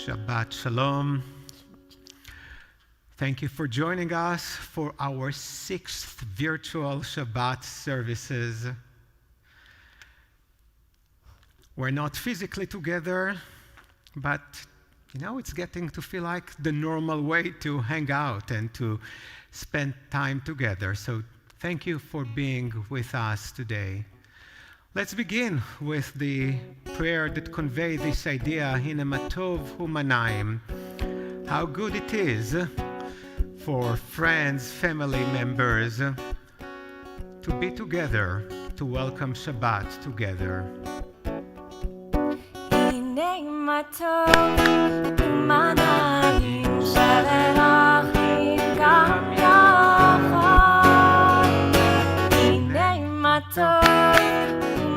Shabbat Shalom. Thank you for joining us for our 6th virtual Shabbat services. We're not physically together, but it's getting to feel like the normal way to hang out and to spend time together. So thank you for being with us today. Let's begin with the prayer that conveys this idea, Hine ma tov hu ma naim, how good it is for friends, family members to be together, to welcome Shabbat together. Hine ma tov hu ma naim, shevet achim gam yachad. Hine ma tov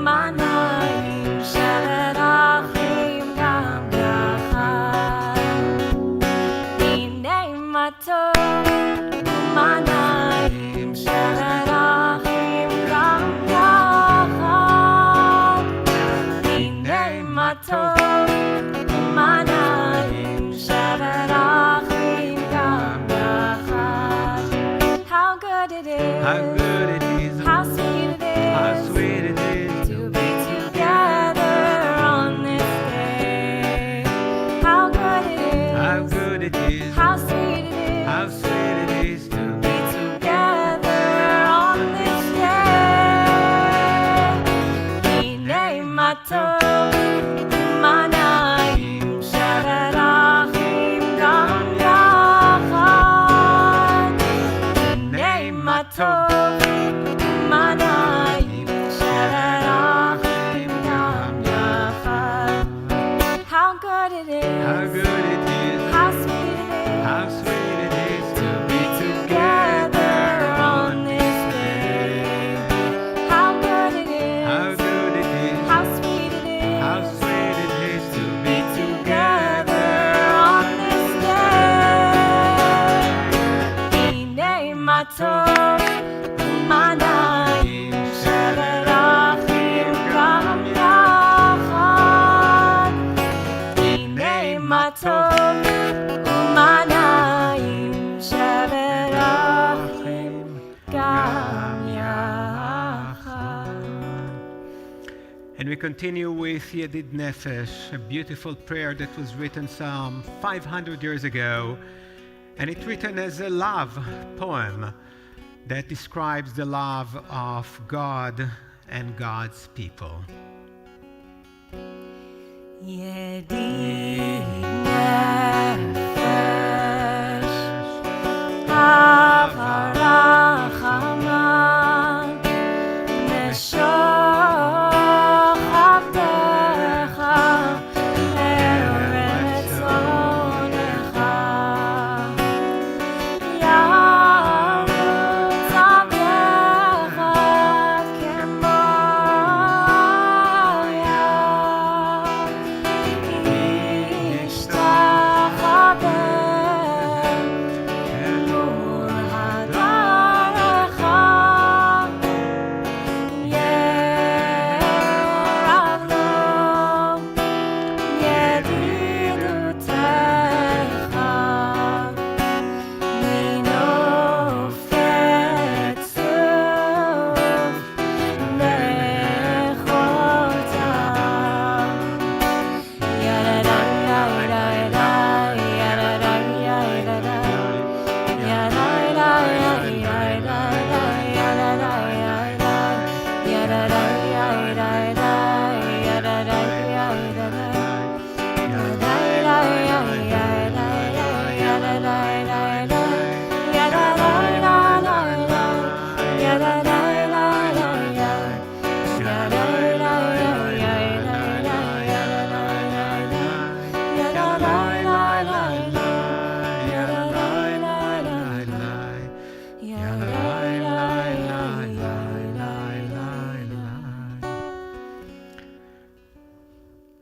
manayim shevet achim gam yachad. Hinei ma tov manayim shevet achim gam yachad. Hinei ma tov manayim shevet achim gam yachad. How good it is! How good it is! How sweet it is! How sweet it is! How good it is, how sweet it is to be together on this day. Hinei ma tov manayim shevet achim gam yachad. Hinei ma tov manayim shevet achim gam yachad. How good it is! How good it is! How sweet it is! How sweet it is to be together on this day. How good it is! How good it is! How sweet it is! How sweet it is to be together on this day. Hinei ma tov manayim shevet achim gam yachad. Hinei ma tov manayim shevet achim gam yachad. And we continue with Yedid Nefesh, a beautiful prayer that was written some 500 years ago, and it's written as a love poem that describes the love of God and God's people. Yedid Nefesh, Hava Rachaman, Neshoch Avdecha, Eretz Onecha, Yavuz Avdecha Kemoya.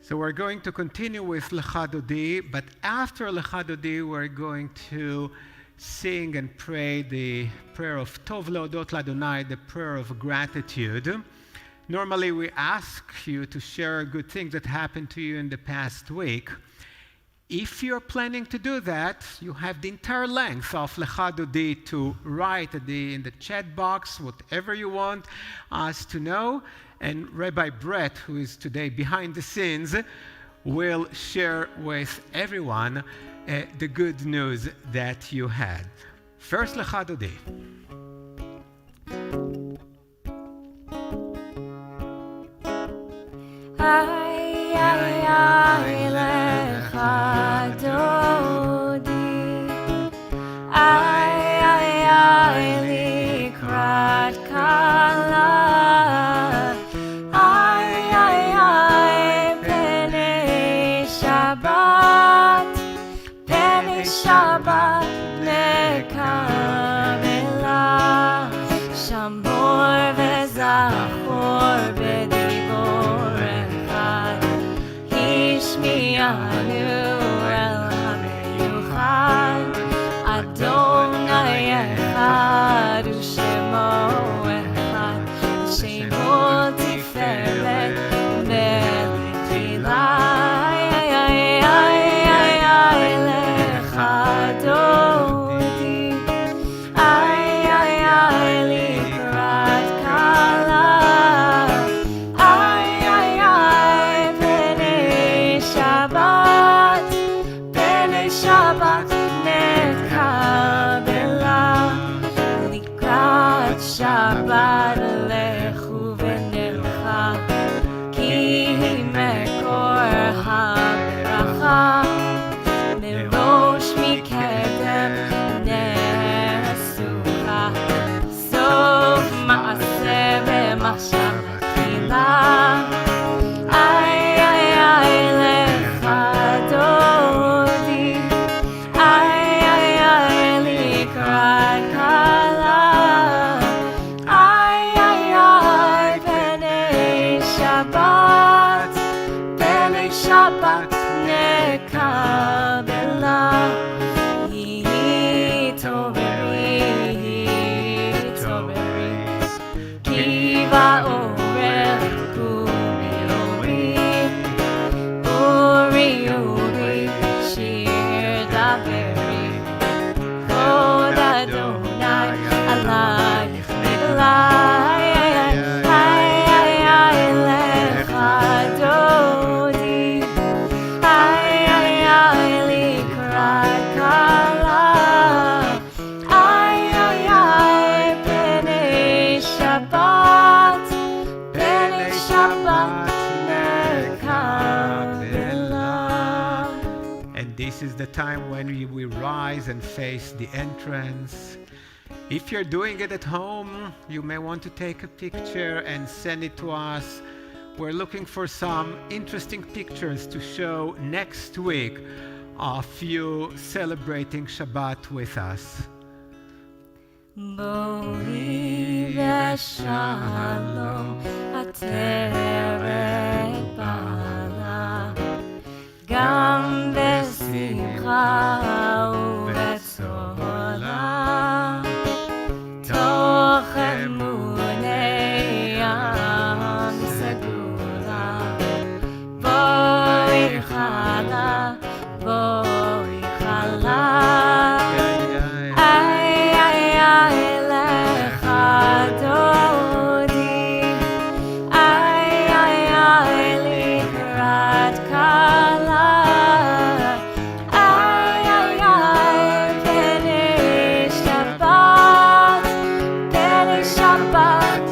So we're going to continue with Lecha Dodi, but after Lecha Dodi, we're going to sing and pray the prayer of Tov Leodot L'Adonai, the prayer of gratitude. Normally, we ask you to share good things that happened to you in the past week. If you're planning to do that, you have the entire length of Lecha Dodi to write in the chat box whatever you want us to know. And Rabbi Brett, who is today behind the scenes, will share with everyone the good news that you had. First, Lecha Dodi. Ay, ay, ay, lecha dodi. Ay, ay, ay, likrat kala. Ay, ay, ay, penei Shabbat. Penei Shabbat nekabela. Shamor vezachor b'dibor echad. Hishmi'anu el hamiyuchad. Adonai echad u'shemo echad. Shemo tiferet ve'letila. Ay, ay, ay, ay, ay, lecha dodi. Ay, ay, ay, likrat kala. Ay, ay, ay, penei Shabbat. Penei Shabbat nekabela. Likrat Shabbat lechu v'nelcha. Ki hi mekor ha'beracha. Merosh mikedem nesucha. Sof ma'aseh v'machshav tchila. Ay, ay, ay, lecha dodi. Ay, ay, ay, likrat kala. Ay, ay, ay, penei Shabbat. Penei Shabbat nekabela. Toveri, kiva orech uri uri, shir daveri. Kod Adonai alayich melay. Ay, ay, ay, lecha dodi. Ay, ay, ay, likrat kala. Ay, ay, ay, penei Shabbat. Penei Shabbat nekabela. And this is the time when we rise and face the entrance. If you're doing it at home, you may want to take a picture and send it to us. We're looking for some interesting pictures to show next week of you celebrating Shabbat with us. Bori v'shalom ateret bala. Gam b'simcha u'b'tzola. Toch emunei am segula. Boi chala, boi chala. Ay, ay, ay, lecha dodi. Ay, ay, ay, likrat kala. Ay, ay, ay, penei Shabbat. Penei Shabbat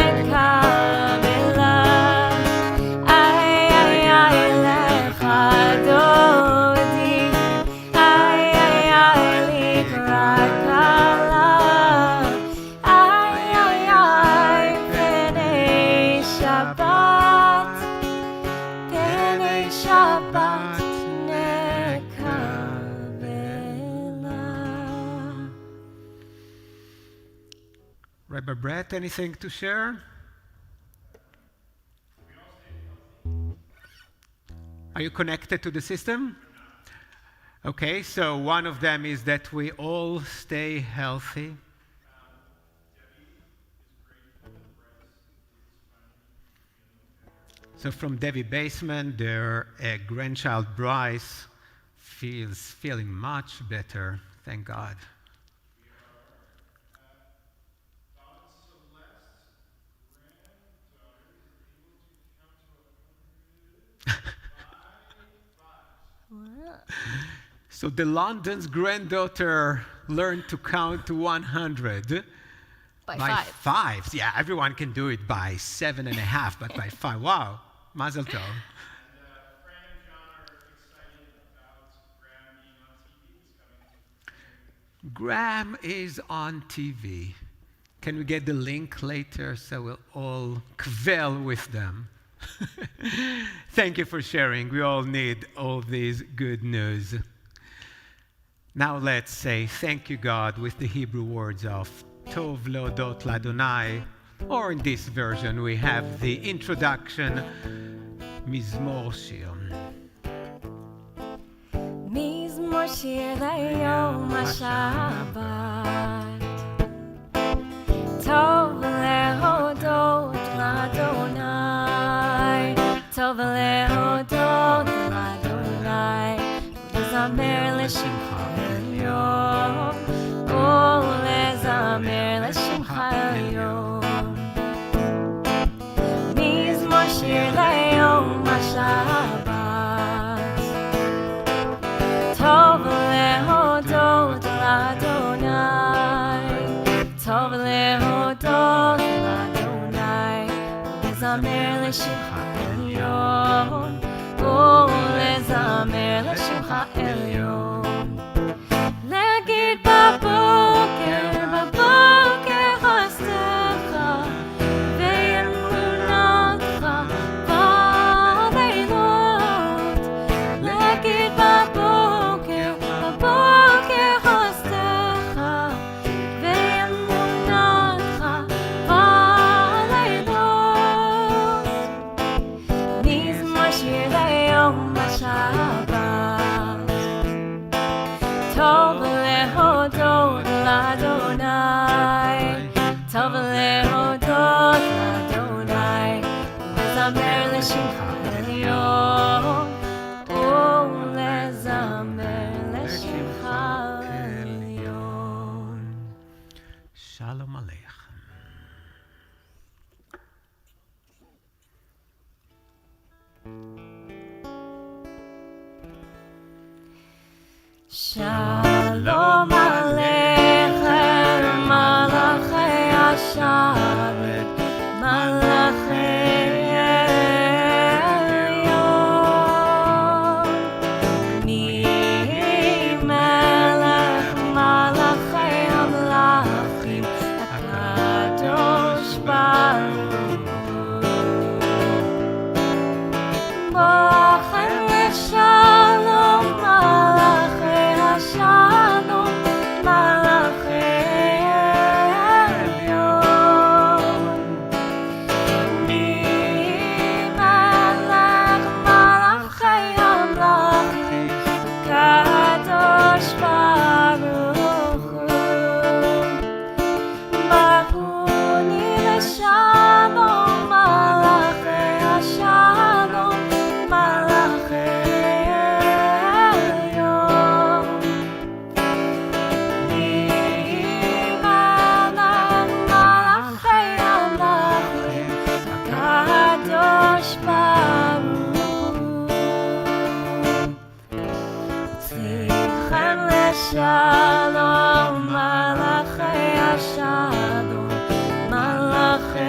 nekabela. Ay, ay, ay, lecha dodi. Ay, ay, ay, likrat kala. Ay, ay, ay, penei Shabbat. Penei Shabbat nekabela. Rabbi Brett, anything to share? Are you connected to the system? Okay, so one of them is that we all stay healthy. So from Debbie Baseman, their grandchild Bryce feeling much better. Thank God. So the London's granddaughter learned to count to 100 By by 5. fives. Yeah, everyone can do it by 7.5, but by 5. Wow, Mazel Tov. Fran and John are excited about Graham being on TV this coming. Graham is on TV. Can we get the link later so we'll all kvel with them? Thank you for sharing. We all need all these good news. Now let's say thank you, God, with the Hebrew words of Tov Leodot Ladonai, or in this version we have the introduction, Mizmor Shir. מזמור שיר ליום השבת, טוב להודות לאדוני, טוב להודות לאדוני, לזמר לשמך עליון, ולזמר לשמך עליון. מזמור שיר ליום השבת, טוב להודות לאדוני, טוב להודות לאדוני, ולזמר לשמך עליון, ולזמר לשמך עליון. להגיד בבוקר, בבוקר חסדך, ואמונתך בלילות. להגיד בבוקר, בבוקר חסדך, ואמונתך בלילות. מזמור שיר ליום השבת, טוב להודות לאדוני, טוב להודות לאדוני, ולזמר לשמך עליון, ולזמר לשמך עליון. Shalom Aleichem. שלום עליכם, מלאכי השרת, מלאכי עליון. מי מלך מלאכי המלכים, הקדוש ברוך הוא. בואכם לשלום, מלאכי השלום, מלאכי עליון. מי מלך מלאכי המלכים, הקדוש ברוך הוא. ברכוני לשלום, מלאכי השלום, מלאכי עליון. מי מלך מלאכי המלכים, הקדוש ברוך הוא. צריכם לשלום, מלאכי השלום, מלאכי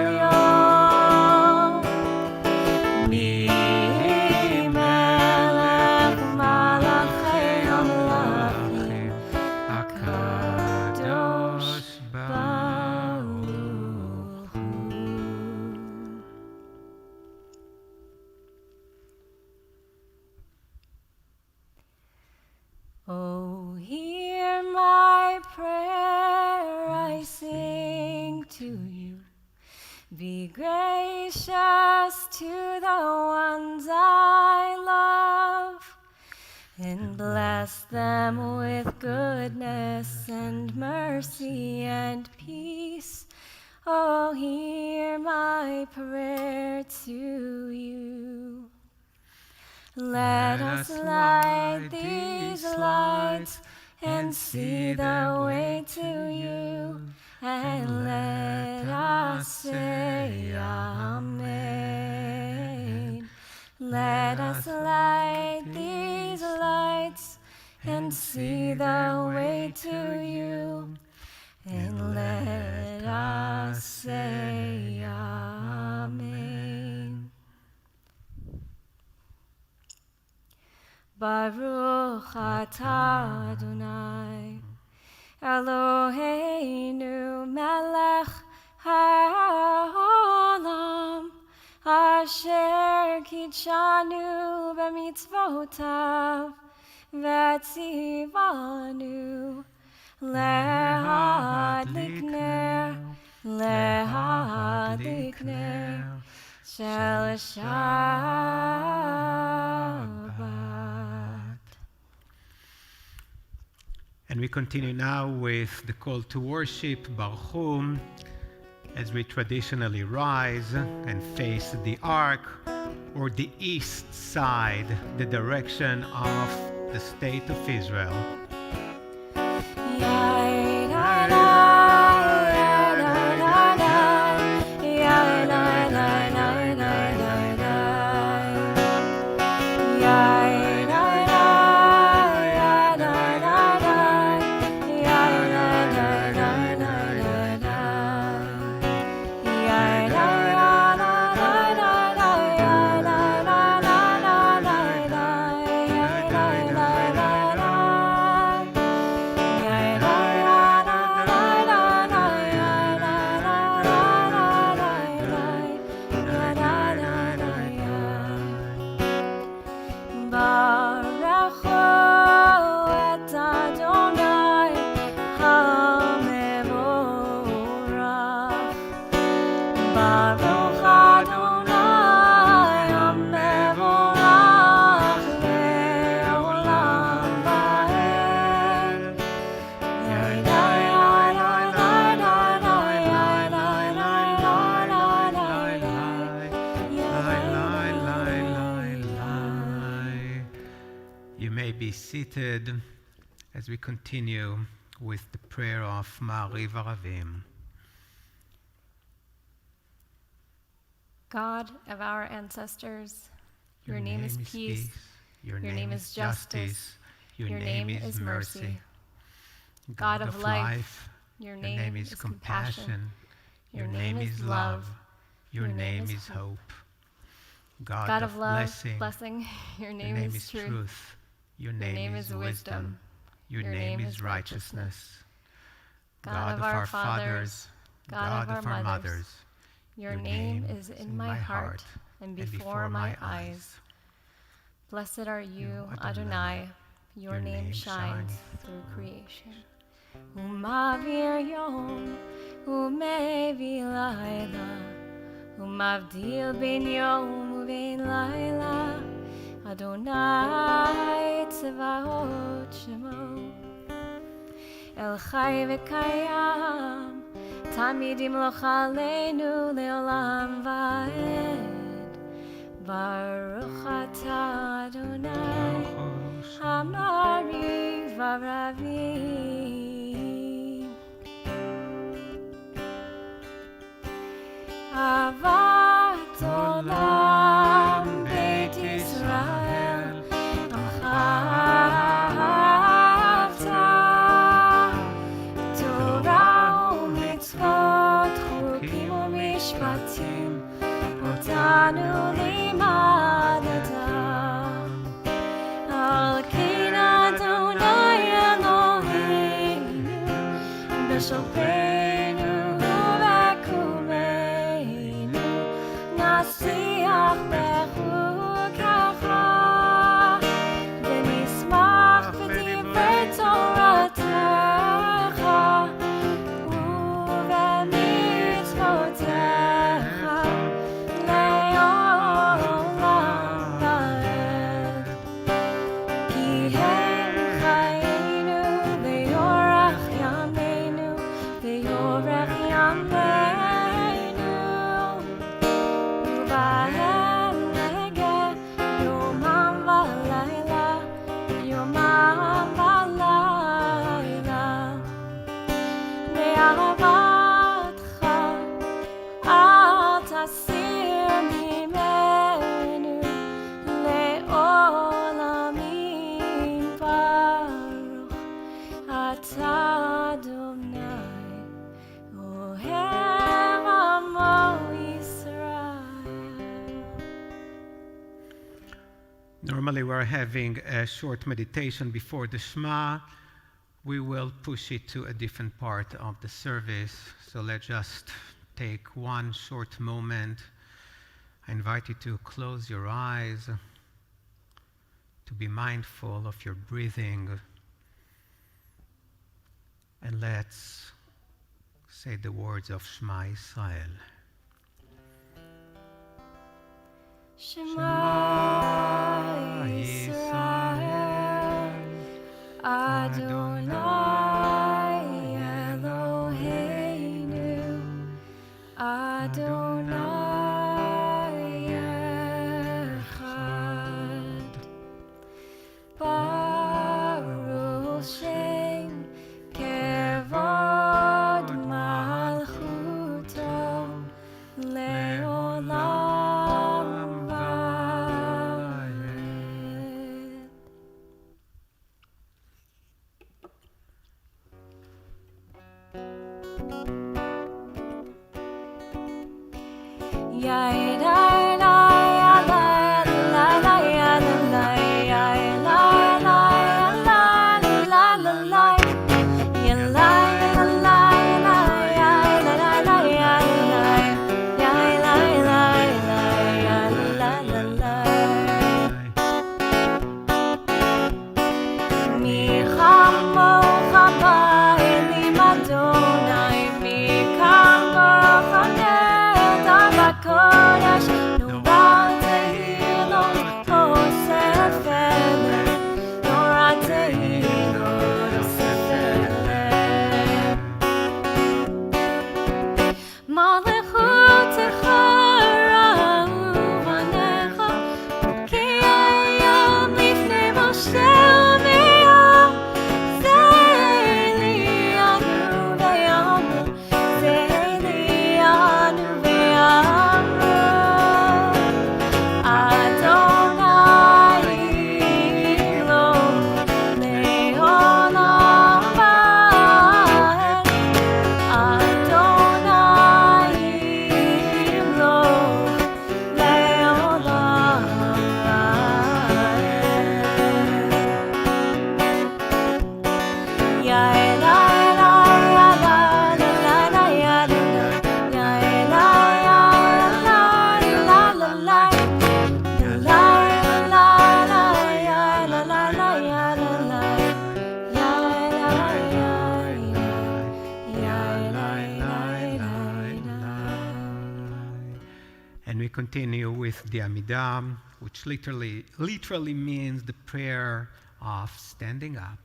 עליון. מי מלך מלאכי המלכים, הקדוש ברוך הוא. Oh, hear my prayer, I sing to you. Be gracious to the ones I love, and bless them with goodness and mercy and peace. Oh, hear my prayer to you. Let us light these lights and see the way to you, and let us say Amen. Let us light these lights and see the way to you, and let us say Amen. Baruch atah Adonai Eloheinu melech haolam asher kitshanu b'mitzvotav v'tzivanu lehadlik ner shel Shabbat. And we continue now with the call to worship, Baruch, as we traditionally rise and face the ark, or the east side, the direction of the state of Israel. You may be seated as we continue with the prayer of Ma'ariv Aravim. God of our ancestors, your name is peace, your name is justice, your name is mercy. God of life, your name is compassion, your name is love, your name is hope. God of love, blessing, your name is truth. Your name is wisdom. Your name is righteousness. God of our fathers, God of our mothers, your name is in my heart and before my eyes. Blessed are you, Adonai. Your name shines through creation. Umavir yom, umevi laila, umavdil ben yom uben laila. Adonai tzvaot shemo, El chai v'kayam, tamid yimloch aleinu leolam va'ed. Baruch atah Adonai, Hamariv Aravim. Avat olam beit Yisrael, ahavta Torah u'mitzvot, chukim u'mishpatim, otanu limadata. Al ken Adonai Eloheinu, b'sholpeinu u'b'kumeinu, nasiach bechukacha, v'nismach b'divrei Toratecha, u'b'mitzvotecha, le'olam va'ed. Ki hem chayenu v'yorach yameinu, normally we're having a short meditation before the Shema, we will push it to a different part of the service. So let's just take one short moment. I invite you to close your eyes, to be mindful of your breathing, and let's say the words of Shema Israel. Shema Yisrael, Adonai Eloheinu, Adonai Echad. Baruch Shem Kevod Malchuto Leolam Va'ed. And we continue with the Amidah, which literally means the prayer of standing up.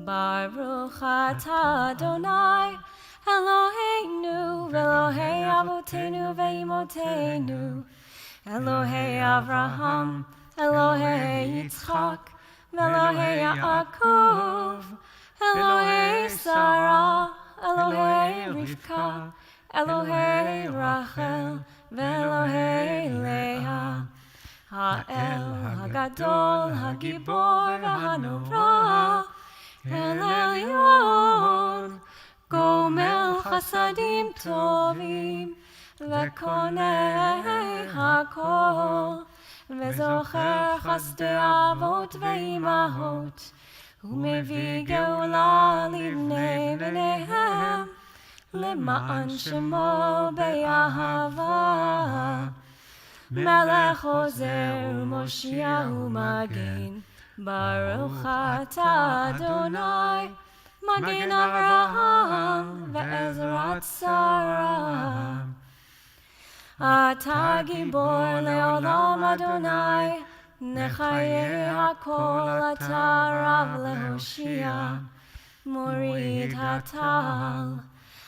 Baruch atah Adonai Eloheinu Velohei Avotenu Veimotenu Elohei Avraham Elohei Yitzchak Velohei Yaakov Elohei Sarah Elohei Rivka Elohei Rachel Velohei Leah Ha'el Hagadol Hagibor V'Hanora אל עליון, גומל חסדים טובים, וקונה הכל, וזוכר חסדי אבות ואימהות, ומביא גאולה לבני בניהם, למען שמו באהבה. מלך עוזר ומושיע ומגן, ברוך אתה אדוני, מגן אברהם ועזרת שרה. אתה גיבור לעולם אדוני, נחיה הכל אתה רב להושיע, מוריד הטל,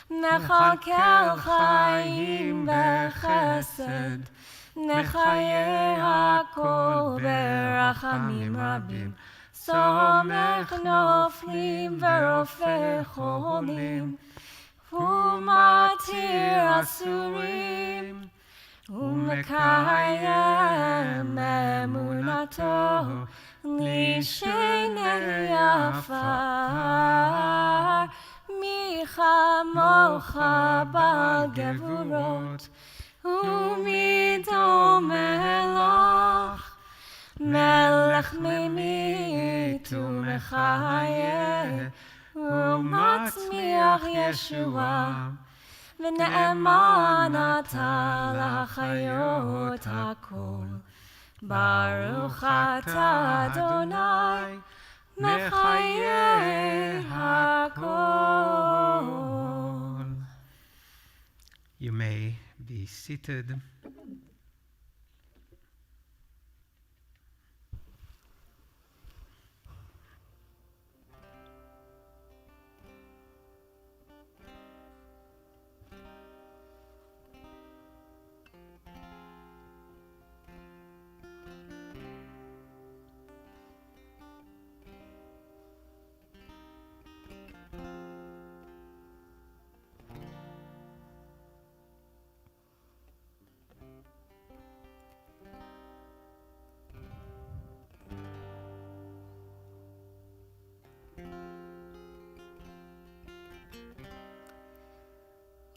נחלקל חיים בחסד, נחיה הכל ברחמים רבים, סומך נופלים ורופא חולים, ומתיר אסורים, ומקיים אמונתו, לשני עפר. מי כמוך בגבורות, ומי דומה לך, מלך ממית ומחיה, ומצמיח ישועה, ונאמן אתה לחיות הכל. ברוך אתה אדוני, מחיה הכל. You may be seated.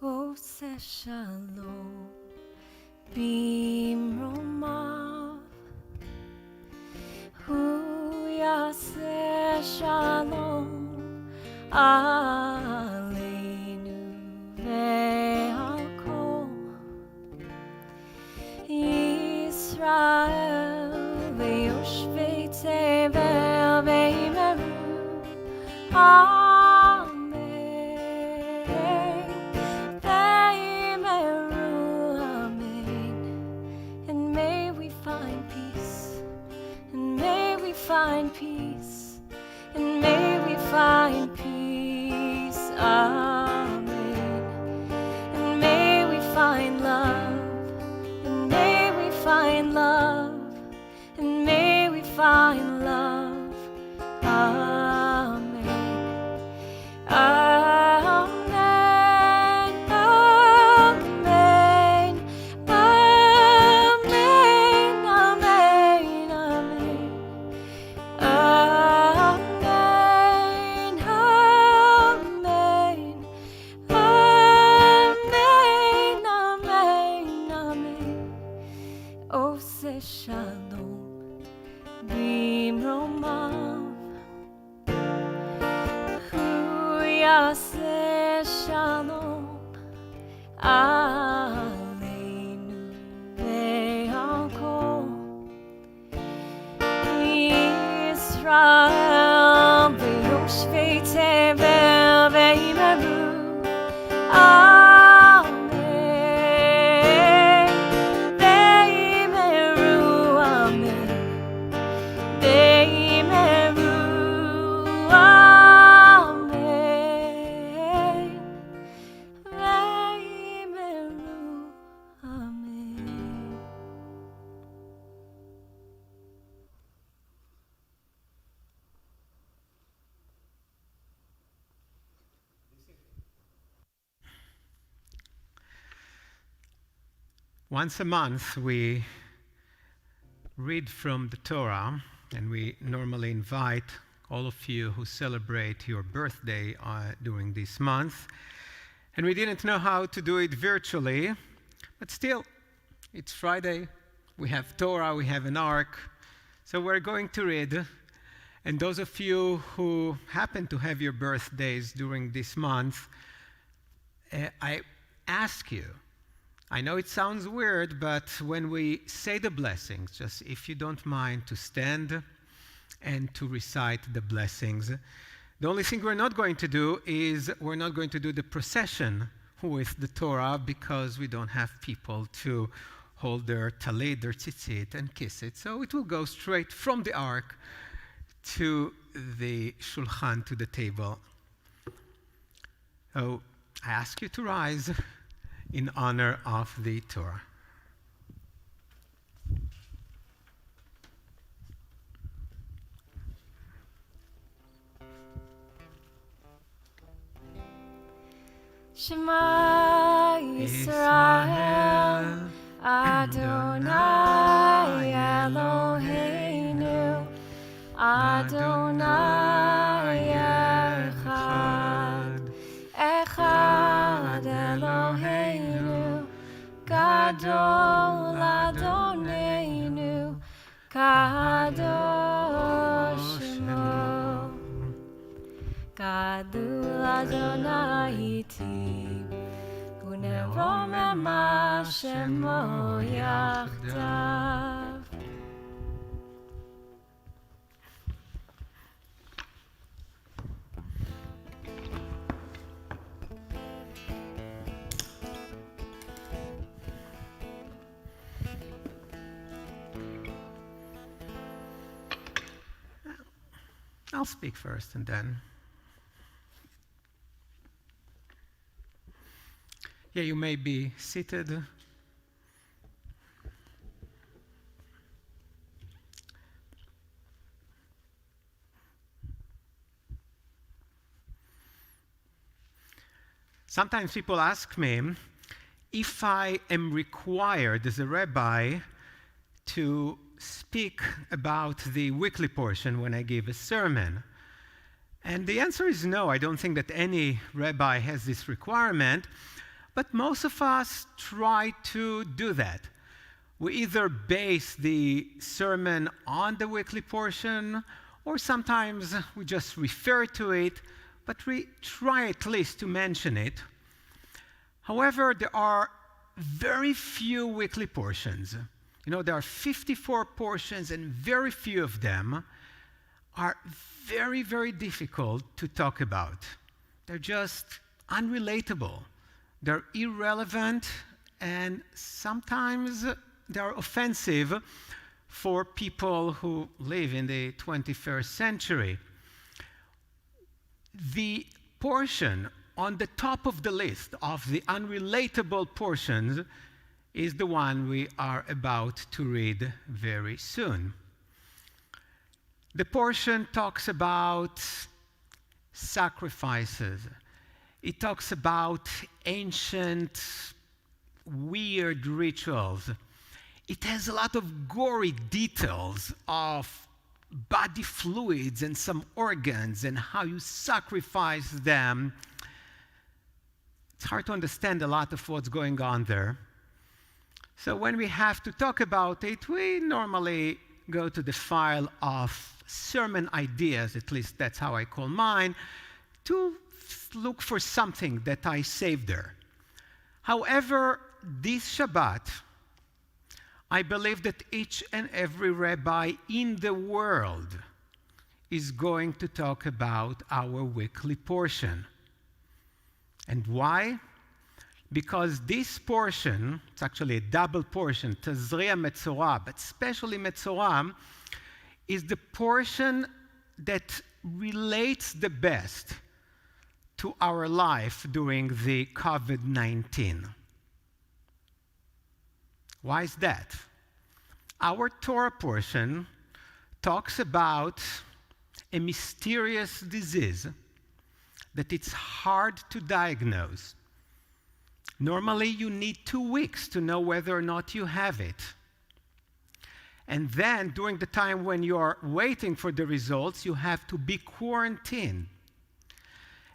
עושה שלום במרומיו, הוא יעשה שלום עלינו ועל כל ישראל, ויושבי תבל ויאמרו אמן. ויאמרו אמן. And may we find peace, and may we find peace, and may we find peace. Amen. And may we find love, and may we find love, and may we find love. Amen. Amen. Amen. Amen. Amen. Amen. Amen. Amen. Amen. Amen. Amen. עושה שלום במרומיו, הוא יעשה שלום עלינו ועל כל ישראל, ויושבי תבל ויאמרו אמן. ויאמרו אמן. ויאמרו אמן. ויאמרו אמן. Once a month, we read from the Torah, and we normally invite all of you who celebrate your birthday during this month. And we didn't know how to do it virtually, but still, it's Friday, we have Torah, we have an ark, so we're going to read. And those of you who happen to have your birthdays during this month, I ask you, I know it sounds weird, but when we say the blessings, just if you don't mind to stand and to recite the blessings. The only thing we're not going to do is we're not going to do the procession with the Torah because we don't have people to hold their talit, their tzitzit, and kiss it. So it will go straight from the ark to the shulchan, to the table. So I ask you to rise in honor of the Torah. Shema Yisrael, Adonai Eloheinu, Adonai Echad, Echad Eloheinu, Gadol Adonenu, Kadosh Shemo, Gadol Adonai Iti, Uneromema Shemo Yachdav. I'll speak first and then. Yeah, you may be seated. Sometimes people ask me if I am required as a rabbi to speak about the weekly portion when I give a sermon. And the answer is no. I don't think that any rabbi has this requirement, but most of us try to do that. We either base the sermon on the weekly portion, or sometimes we just refer to it, but we try at least to mention it. However, there are very few weekly portions. You know, there are 54 portions, and very few of them are very, very difficult to talk about. They're just unrelatable. They're irrelevant, and sometimes they're offensive for people who live in the 21st century. The portion on the top of the list of the unrelatable portions is the one we are about to read very soon. The portion talks about sacrifices. It talks about ancient, weird rituals. It has a lot of gory details of body fluids and some organs and how you sacrifice them. It's hard to understand a lot of what's going on there. So when we have to talk about it, we normally go to the file of sermon ideas, at least that's how I call mine, to look for something that I saved there. However, this Shabbat, I believe that each and every rabbi in the world is going to talk about our weekly portion. And why? Because this portion, it's actually a double portion, Tazria Metzorah, but especially Metzorah, is the portion that relates the best to our life during the COVID-19. Why is that? Our Torah portion talks about a mysterious disease that it's hard to diagnose. Normally, you need 2 weeks to know whether or not you have it. And then, during the time when you are waiting for the results, you have to be quarantined.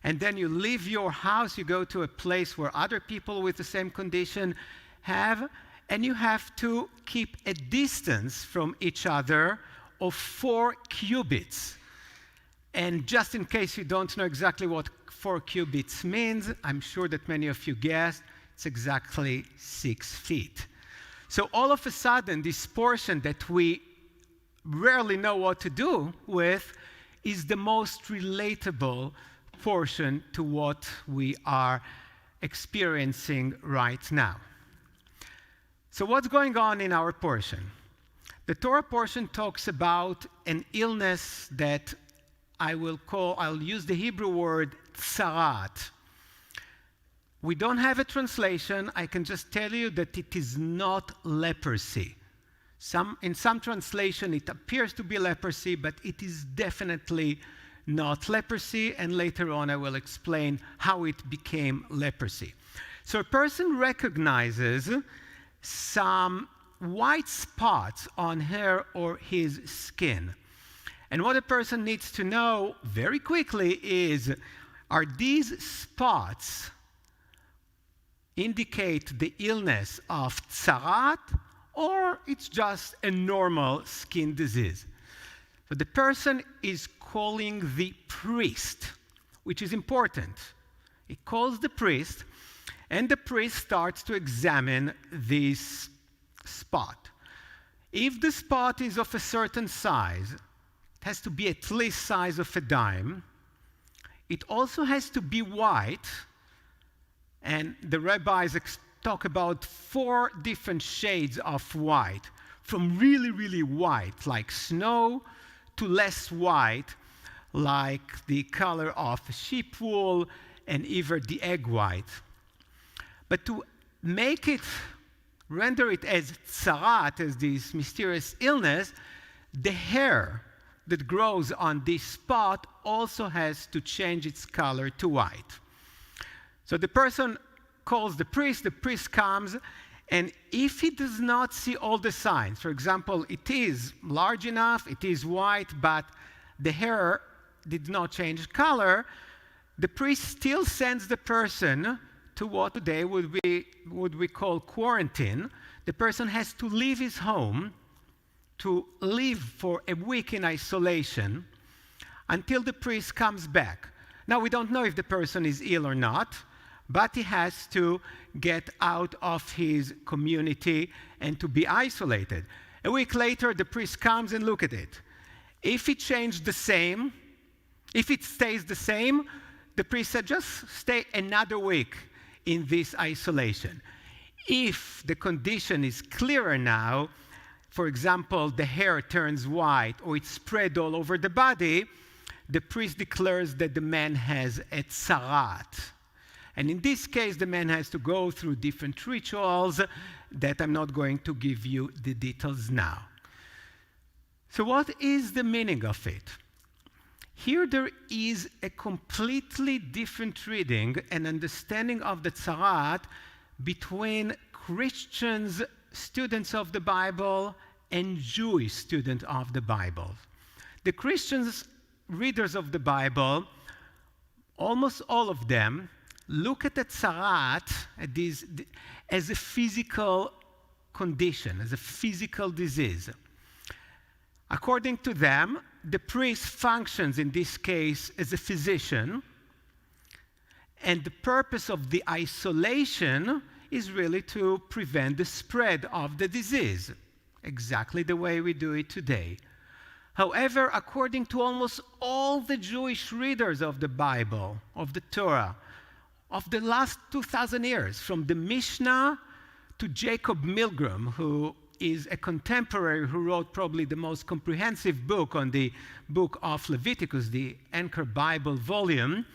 And then you leave your house, you go to a place where other people with the same condition have, and you have to keep a distance from each other of 4 cubits. And just in case you don't know exactly what 4 cubits means, I'm sure that many of you guessed, it's exactly 6 feet. So all of a sudden, this portion that we rarely know what to do with is the most relatable portion to what we are experiencing right now. So what's going on in our portion? The Torah portion talks about an illness that I'll use the Hebrew word tsarat. We don't have a translation. I can just tell you that it is not leprosy. In some translation, it appears to be leprosy, but it is definitely not leprosy, and later on I will explain how it became leprosy. So a person recognizes some white spots on her or his skin. And what a person needs to know very quickly is, are these spots indicate the illness of tsarat, or it's just a normal skin disease? So the person is calling the priest, which is important. He calls the priest, and the priest starts to examine this spot. If the spot is of a certain size, it has to be at least size of a dime. It also has to be white, and the rabbis talk about 4 different shades of white, from really, really white, like snow, to less white, like the color of sheep wool, and even the egg white. But to render it as tsarat, as this mysterious illness, the hair that grows on this spot also has to change its color to white. So the person calls the priest comes, and if he does not see all the signs, for example, it is large enough, it is white, but the hair did not change color, the priest still sends the person to what today would we call quarantine. The person has to leave his home, to live for a week in isolation until the priest comes back. Now, we don't know if the person is ill or not, but he has to get out of his community and to be isolated. A week later, the priest comes and look at it. If it stays the same, the priest said, just stay another week in this isolation. If the condition is clearer now, for example, the hair turns white or it's spread all over the body, the priest declares that the man has a tsarat. And in this case, the man has to go through different rituals that I'm not going to give you the details now. So what is the meaning of it? Here there is a completely different reading and understanding of the tsarat between Christians, students of the Bible, and Jewish students of the Bible. The Christians, readers of the Bible, almost all of them, look at the tsarat as a physical condition, as a physical disease. According to them, the priest functions in this case as a physician, and the purpose of the isolation is really to prevent the spread of the disease, exactly the way we do it today. However, according to almost all the Jewish readers of the Bible, of the Torah, of the last 2,000 years, from the Mishnah to Jacob Milgram, who is a contemporary who wrote probably the most comprehensive book on the book of Leviticus, the Anchor Bible volume,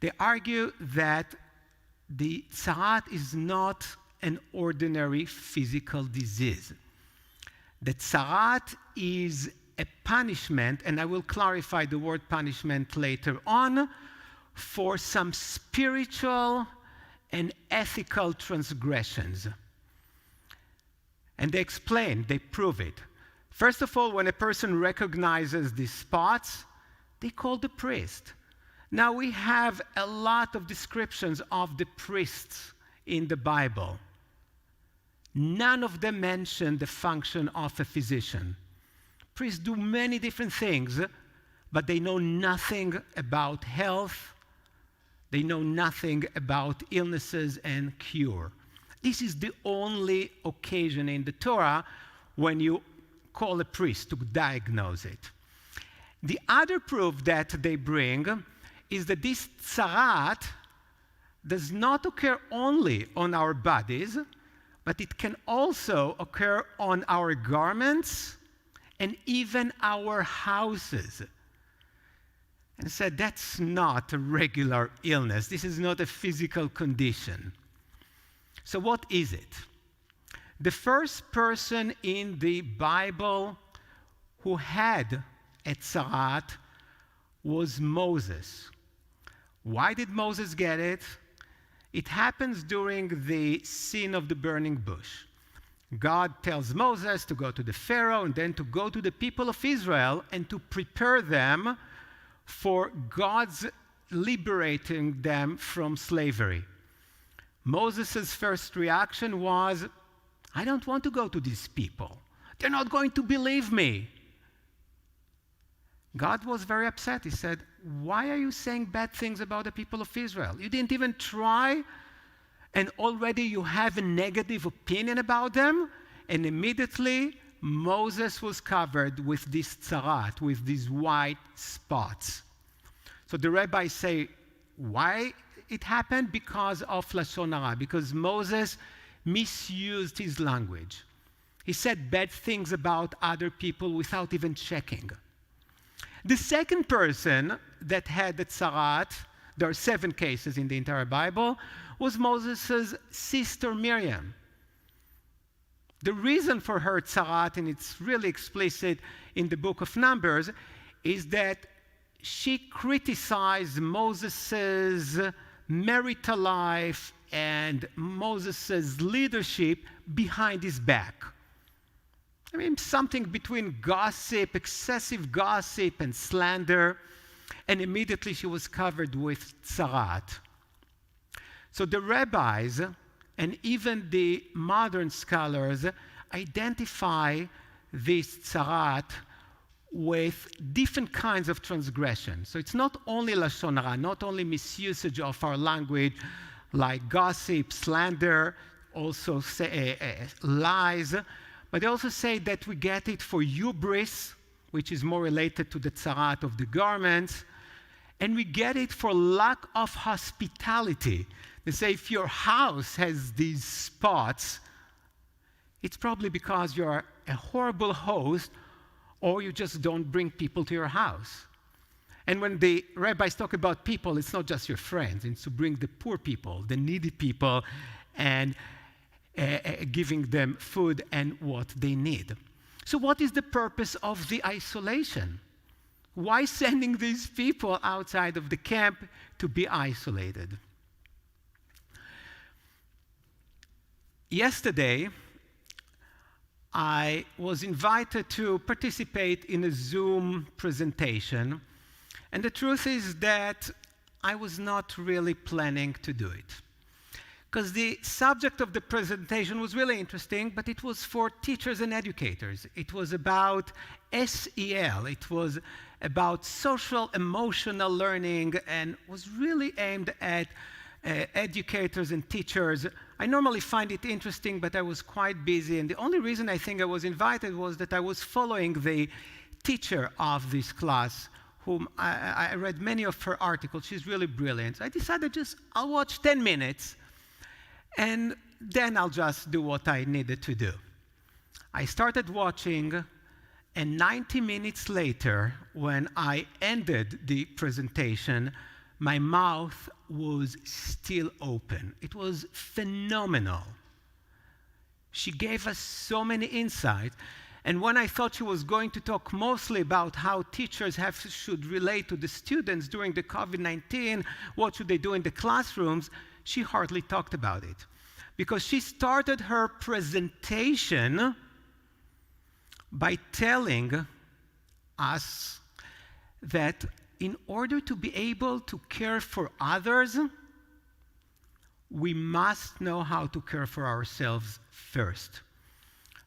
they argue that the tsarat is not an ordinary physical disease. The tsarat is a punishment, and I will clarify the word punishment later on, for some spiritual and ethical transgressions. And they explain, they prove it. First of all, when a person recognizes these spots, they call the priest. Now, we have a lot of descriptions of the priests in the Bible. None of them mention the function of a physician. Priests do many different things, but they know nothing about health. They know nothing about illnesses and cure. This is the only occasion in the Torah when you call a priest to diagnose it. The other proof that they bring is that this tzarat does not occur only on our bodies, but it can also occur on our garments and even our houses. And said, that's not a regular illness. This is not a physical condition. So what is it? The first person in the Bible who had a tzarat was Moses. Why did Moses get it? It happens during the scene of the burning bush. God tells Moses to go to the Pharaoh and then to go to the people of Israel and to prepare them for God's liberating them from slavery. Moses' first reaction was, I don't want to go to these people. They're not going to believe me. God was very upset. He said, why are you saying bad things about the people of Israel? You didn't even try, and already you have a negative opinion about them? And immediately, Moses was covered with this tzarat, with these white spots. So the rabbis say, why it happened? Because of Lashon Hara, because Moses misused his language. He said bad things about other people without even checking. The second person that had the tzarat, there are 7 cases in the entire Bible, was Moses' sister Miriam. The reason for her tzarat, and it's really explicit in the book of Numbers, is that she criticized Moses' marital life and Moses' leadership behind his back. I mean, something between gossip, excessive gossip, and slander, and immediately she was covered with tzarat. So the rabbis and even the modern scholars identify this tzarat with different kinds of transgression. So it's not only Lashon Hara, not only misusage of our language, like gossip, slander, also lies, but they also say that we get it for hubris, which is more related to the tzarat of the garments, and we get it for lack of hospitality. They say if your house has these spots, it's probably because you're a horrible host or you just don't bring people to your house. And when the rabbis talk about people, it's not just your friends. It's to bring the poor people, the needy people, and giving them food and what they need. So what is the purpose of the isolation? Why sending these people outside of the camp to be isolated? Yesterday, I was invited to participate in a Zoom presentation, and the truth is that I was not really planning to do it. Because the subject of the presentation was really interesting, but it was for teachers and educators. It was about SEL. It was about social emotional learning and was really aimed at educators and teachers. I normally find it interesting, but I was quite busy. And the only reason I think I was invited was that I was following the teacher of this class, whom I read many of her articles. She's really brilliant. So I decided I'll watch 10 minutes, and then I'll just do what I needed to do. I started watching, and 90 minutes later, when I ended the presentation, my mouth was still open. It was phenomenal. She gave us so many insights. And when I thought she was going to talk mostly about how teachers should relate to the students during the COVID-19, what should they do in the classrooms, she hardly talked about it. Because she started her presentation by telling us that in order to be able to care for others, we must know how to care for ourselves first.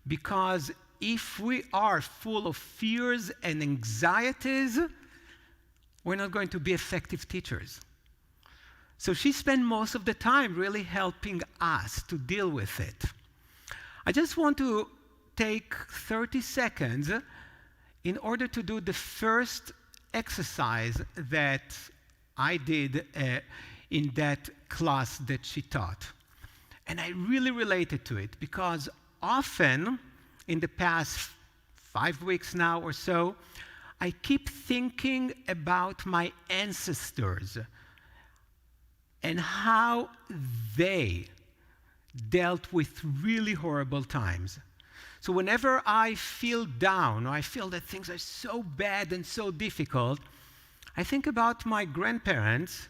Because if we are full of fears and anxieties, we're not going to be effective teachers. So she spent most of the time really helping us to deal with it. I just want to take 30 seconds in order to do the first exercise that I did in that class that she taught. And I really related to it because often in the past 5 weeks now or so, I keep thinking about my ancestors and how they dealt with really horrible times. So whenever I feel down, or I feel that things are so bad and so difficult, I think about my grandparents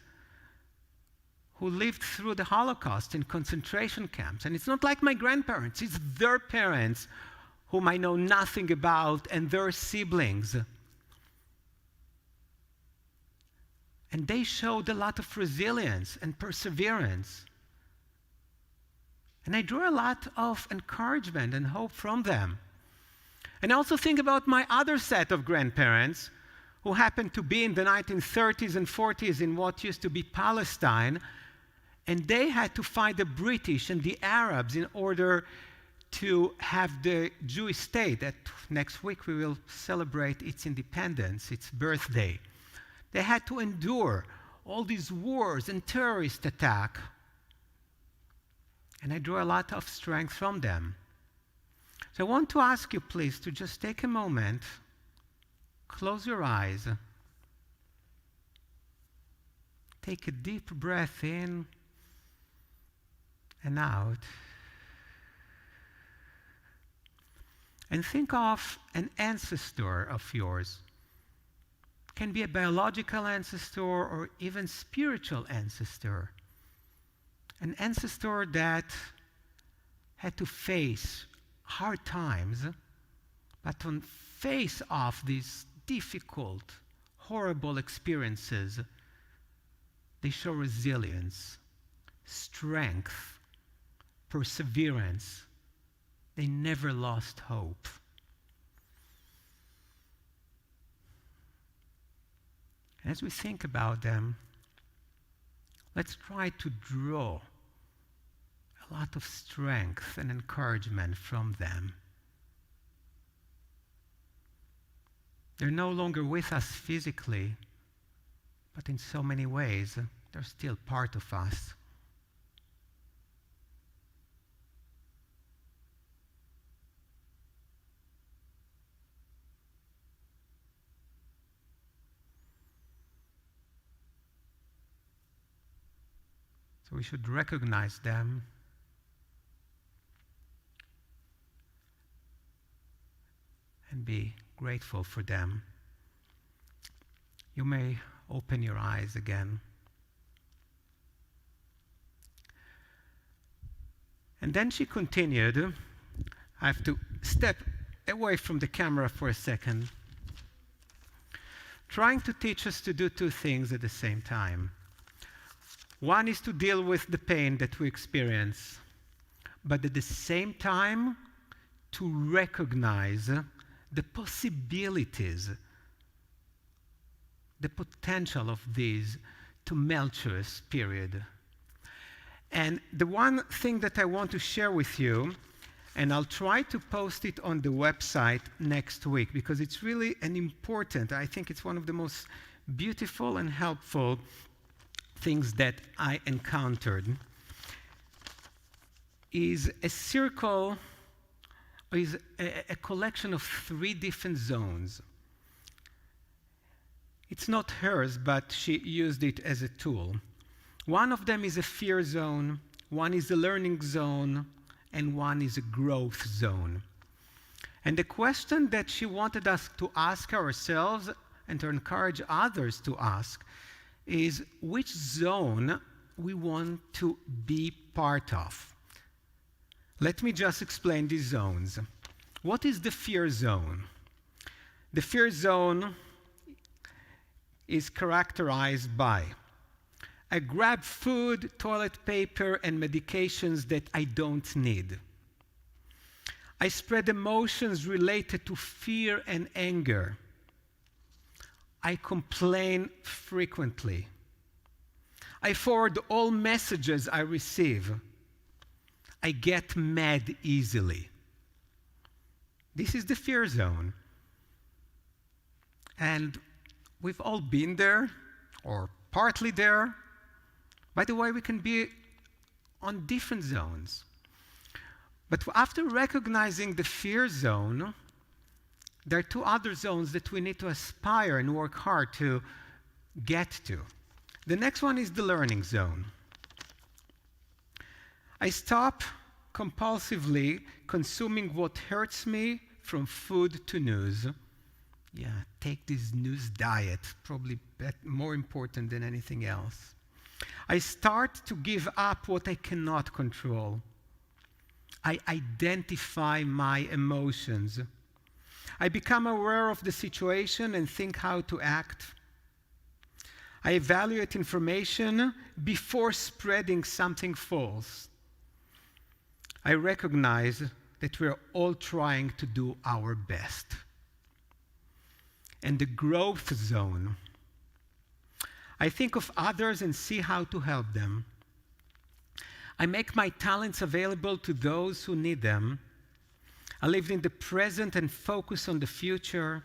who lived through the Holocaust in concentration camps. And it's not like my grandparents, it's their parents whom I know nothing about and their siblings. And they showed a lot of resilience and perseverance. And I drew a lot of encouragement and hope from them. And I also think about my other set of grandparents who happened to be in the 1930s and 40s in what used to be Palestine, and they had to fight the British and the Arabs in order to have the Jewish state that next week we will celebrate its independence, its birthday. They had to endure all these wars and terrorist attacks. And I drew a lot of strength from them. So I want to ask you, please, to just take a moment, close your eyes, take a deep breath in and out, and think of an ancestor of yours. It can be a biological ancestor or even spiritual ancestor. An ancestor that had to face hard times, but on face of these difficult, horrible experiences, they show resilience, strength, perseverance. They never lost hope. As we think about them, let's try to draw a lot of strength and encouragement from them. They're no longer with us physically, but in so many ways, they're still part of us. So we should recognize them and be grateful for them. You may open your eyes again. And then she continued. I have to step away from the camera for a second. Trying to teach us to do two things at the same time. One is to deal with the pain that we experience, but at the same time, to recognize the possibilities, the potential of these tumultuous period. And the one thing that I want to share with you, and I'll try to post it on the website next week, because it's really an important, I think it's one of the most beautiful and helpful things that I encountered, is a circle, is a collection of 3 different zones. It's not hers, but she used it as a tool. One of them is a fear zone, one is a learning zone, and one is a growth zone. And the question that she wanted us to ask ourselves and to encourage others to ask is which zone we want to be part of. Let me just explain these zones. What is the fear zone? The fear zone is characterized by I grab food, toilet paper, and medications that I don't need. I spread emotions related to fear and anger. I complain frequently. I forward all messages I receive. I get mad easily. This is the fear zone. And we've all been there, or partly there. By the way, we can be on different zones. But after recognizing the fear zone, there are two other zones that we need to aspire and work hard to get to. The next one is the learning zone. I stop compulsively consuming what hurts me, from food to news. Yeah, take this news diet, probably more important than anything else. I start to give up what I cannot control. I identify my emotions. I become aware of the situation and think how to act. I evaluate information before spreading something false. I recognize that we're all trying to do our best. And the growth zone. I think of others and see how to help them. I make my talents available to those who need them. I live in the present and focus on the future.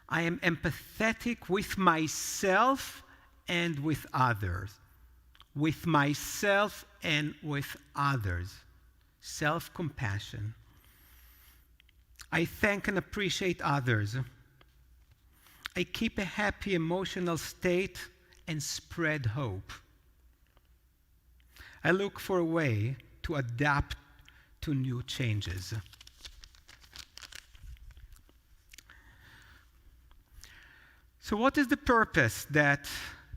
I am empathetic with myself and with others. With myself and with others. Self-compassion. I thank and appreciate others. I keep a happy emotional state and spread hope. I look for a way to adapt to new changes. So what is the purpose that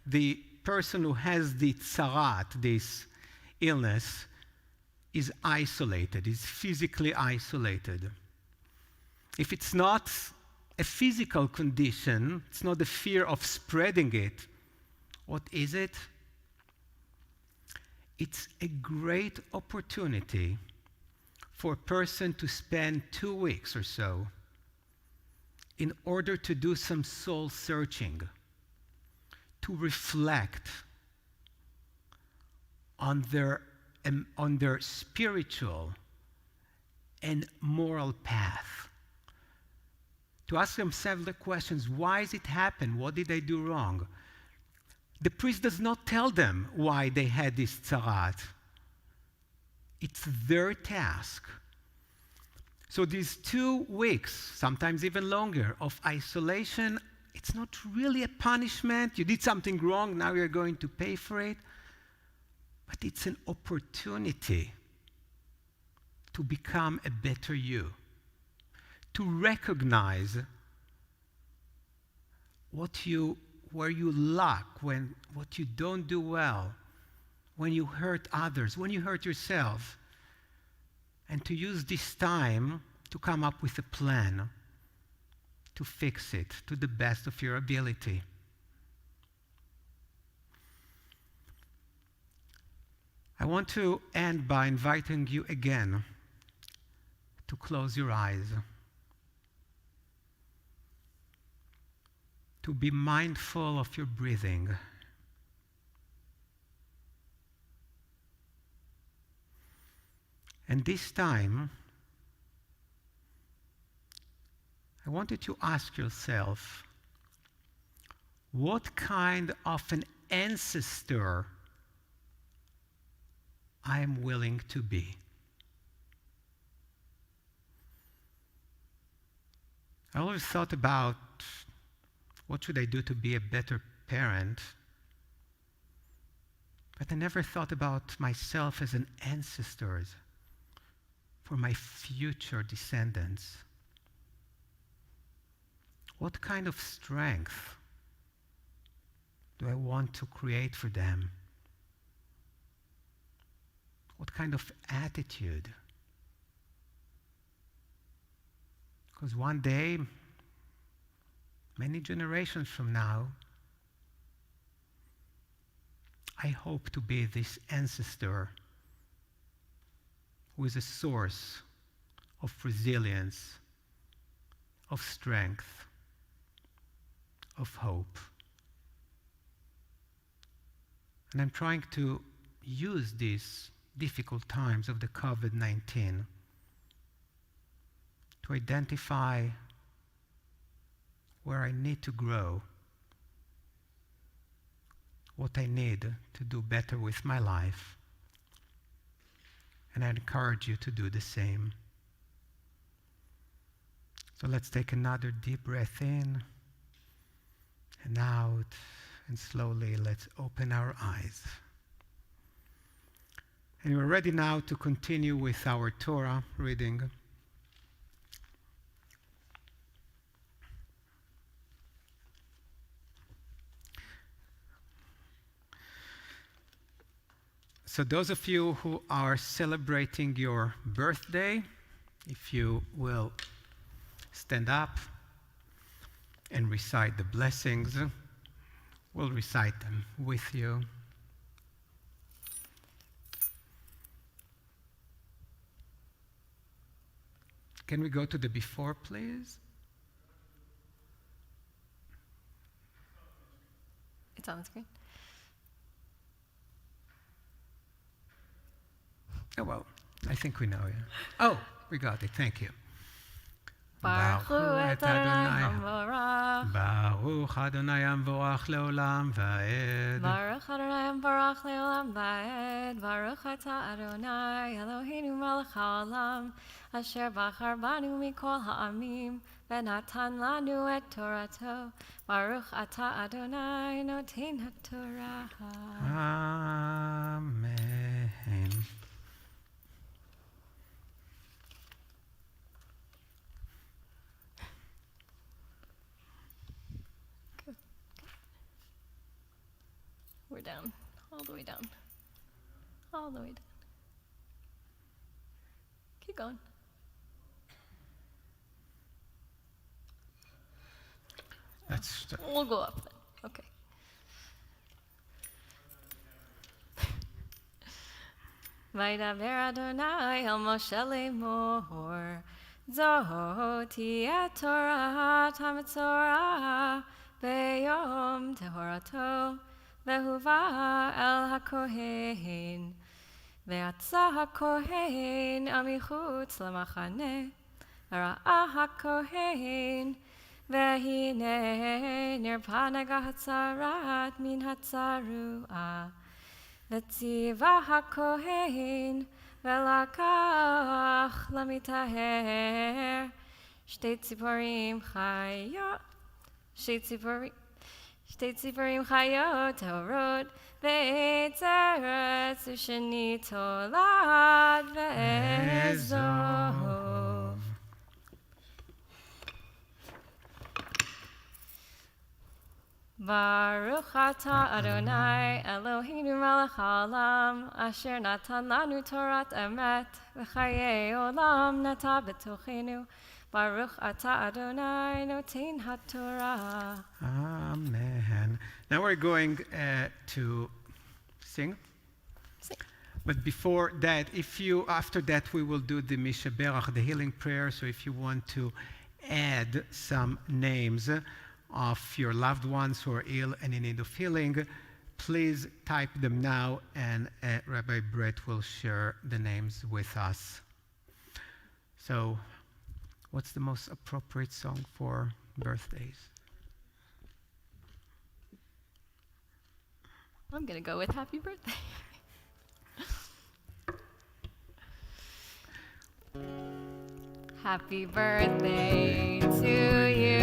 the person who has the tzarat, this illness, is isolated, is physically isolated? If it's not a physical condition, it's not the fear of spreading it, what is it? It's a great opportunity for a person to spend 2 weeks or so in order to do some soul searching, to reflect on their spiritual and moral path. To ask themselves the questions, why has it happened? What did I do wrong? The priest does not tell them why they had this tzarat. It's their task. So these 2 weeks, sometimes even longer, of isolation, it's not really a punishment. You did something wrong, now you're going to pay for it. But it's an opportunity to become a better you, to recognize where you lack, what you don't do well, when you hurt others, when you hurt yourself, and to use this time to come up with a plan to fix it to the best of your ability. I want to end by inviting you again to close your eyes, to be mindful of your breathing. And this time, I want you to ask yourself, what kind of an ancestor I am willing to be? I always thought about what should I do to be a better parent, but I never thought about myself as an ancestor for my future descendants. What kind of strength do I want to create for them? What kind of attitude? Because one day, many generations from now, I hope to be this ancestor who is a source of resilience, of strength, of hope. And I'm trying to use these difficult times of the COVID-19 to identify where I need to grow, what I need to do better with my life. And I encourage you to do the same. So let's take another deep breath in and out, and slowly let's open our eyes. And we're ready now to continue with our Torah reading. So those of you who are celebrating your birthday, if you will stand up and recite the blessings, we'll recite them with you. Can we go to the before, please? It's on the screen. Oh, well, I think we know it. Oh, we got it. Thank you. Baruch hu et Adonai Hamorach. Baruch Adonai Hamvorach leolam va'ed. Baruch Adonai Hamorach leolam va'ed. Baruch atah Adonai Eloheinu melech haolam, asher bachar banu mikol ha'amim, v'natan lanu et Torato. Baruch atah Adonai noten haTorah. Amen. We're down, all the way down, all the way down. Keep going. We'll go up then. Okay. Vaydaber Adonai el Moshe lemor, Zo tiyeh Torah hamitzorah beyom tehorato, Vehuvah el hakohen, ve'atzah hakohen amichutz lamachane, Ra'ah hakohen, ve'hine nirpa naga hatzarat min hatzarua, ve'tziva hakohen, ve'lakach lamitaher, shtei tziporim chayot, Shtei tziporim chayot torot, ve'etz eretz u'sheni tolad ve'ezov. Baruch atah Adonai Eloheinu melech haolam, asher natan lanu torat emet, v'chayei olam nata b'tochenu. Baruch atah Adonai noten haTorah. Amen. Now we're going to sing. But before that, after that, we will do the Mishaberach, the healing prayer. So if you want to add some names of your loved ones who are ill and in need of healing, please type them now, and Rabbi Brett will share the names with us. So, what's the most appropriate song for birthdays? I'm going to go with Happy Birthday. Happy birthday to you.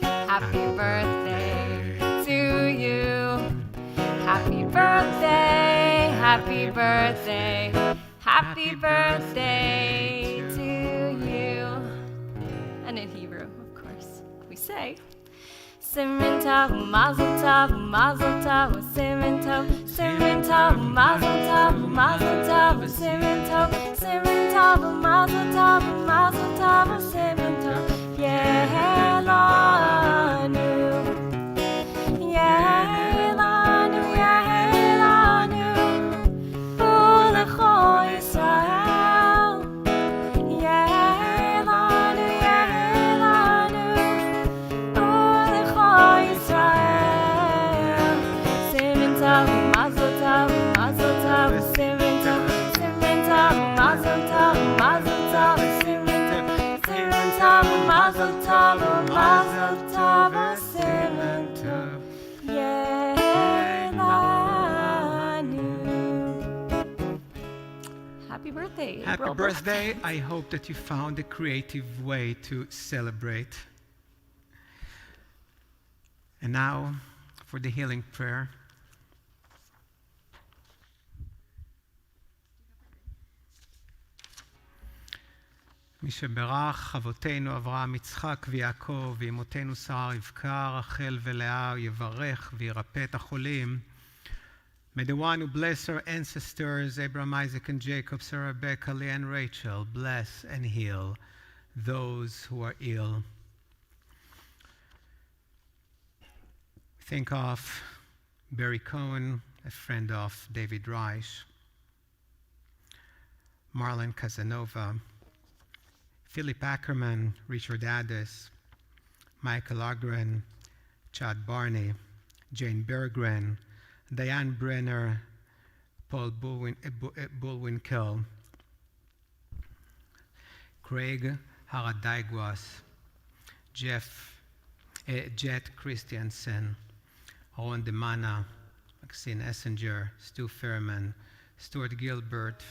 Happy birthday to you. Happy birthday, happy birthday, happy birthday to you. And in Hebrew, of course, we say, Simin tov, mazel tov, mazel tov, simin tov, simin tov, mazel tov, mazel tov, simin tov, simin tov, mazel mazel tov, siman tov, yehelanu, yehelanu, yehelanu, ulecho Yisrael, yehelanu, yehelanu, ulecho Yisrael, siman tov, mazel tov, siman tov, mazel tov, siman tov, mazel tov, siman tov, yehelanu. Happy birthday, Happy April birthday. I hope that you found a creative way to celebrate. And now for the healing prayer. מי שברך אבותינו אברהם, יצחק ויעקב, ואמותינו שרה, רבקה, רחל ולאה, יברך וירפא את החולים. May the one who blessed our ancestors, Abraham, Isaac, and Jacob, Sarah, Rebecca, Leah, and Rachel, bless and heal those who are ill. Think of Barry Cohen, a friend of David Reich, Marlon Casanova, Philip Ackerman, Richard Addis, Michael Ogren, Chad Barney, Jane Berggren, Diane Brenner, Paul Bullwinkle, Craig Haradaigwas, Jet Christiansen, Ron DeMana, Maxine Essinger, Stu Fairman, Stuart Gilbert,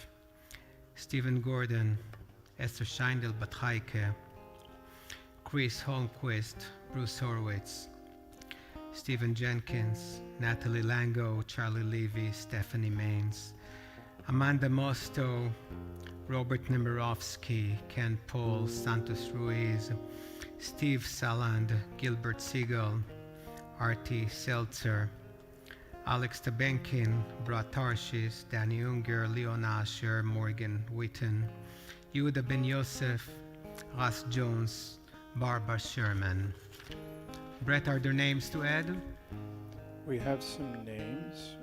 Stephen Gordon, Esther Scheindel Batchaike, Chris Holmquist, Bruce Horowitz, Stephen Jenkins, Natalie Lango, Charlie Levy, Stephanie Maines, Amanda Mosto, Robert Nemirovsky, Ken Paul, Santos Ruiz, Steve Saland, Gilbert Siegel, Artie Seltzer, Alex Tabenkin, Brad Tarshis, Danny Unger, Leon Asher, Morgan Witten, Yehuda Ben Yosef, Russ Jones, Barbara Sherman. Brett, are there names to add? We have some names.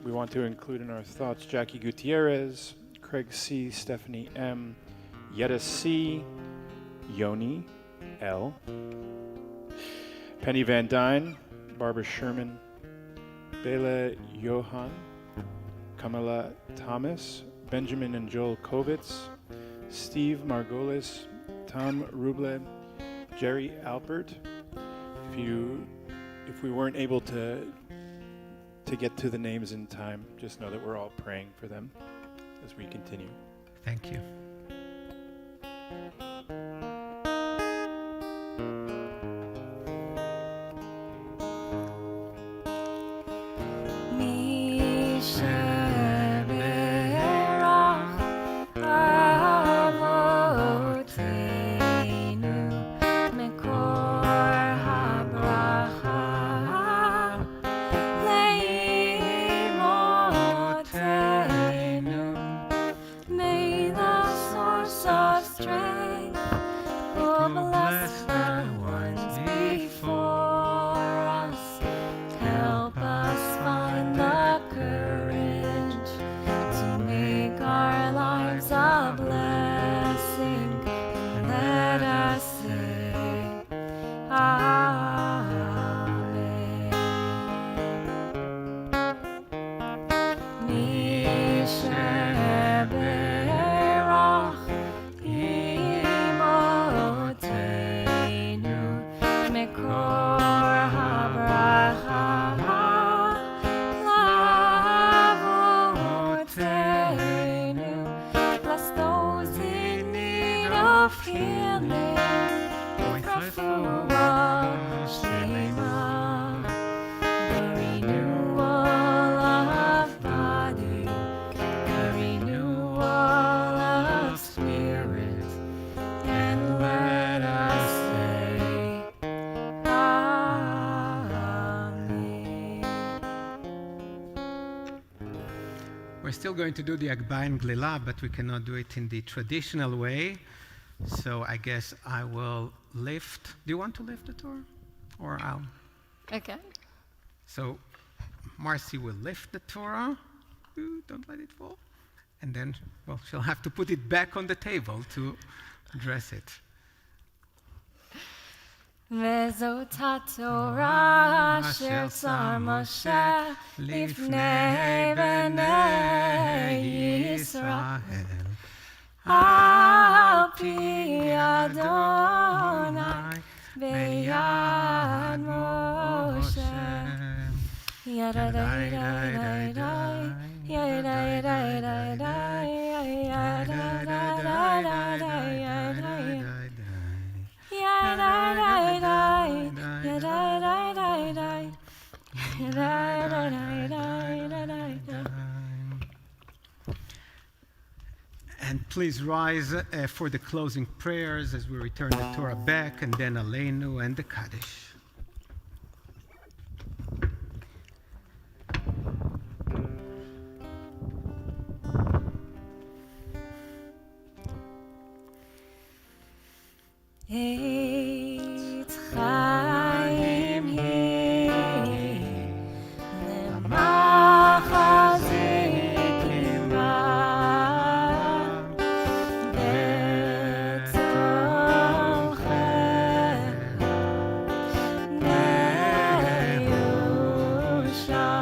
We want to include in our thoughts Jackie Gutierrez, Craig C., Stephanie M., Yetta C., Yoni L., Penny Van Dyne, Barbara Sherman, Bela Johan, Kamala Thomas, Benjamin and Joel Kovitz, Steve Margolis, Tom Ruble, Jerry Alpert. If we weren't able to get to the names in time, just know that we're all praying for them as we continue. Thank you. still going to do the Agba and Glila, but we cannot do it in the traditional way. So I guess I will lift. Do you want to lift the Torah? Or I'll? Okay. So Marcy will lift the Torah. Ooh, don't let it fall. And then, well, she'll have to put it back on the table to address it. וזאת התורה אשר שר משה לפני בני ישראל על פי אדוני ביד משה ידה דה דה דה דה ידה דה דה דה ידה דה דה דה ידה And please rise for the closing prayers as we return the Torah back, and then Aleinu and the Kaddish. עץ חיים היא למחזיקים בה בתוכך מיושר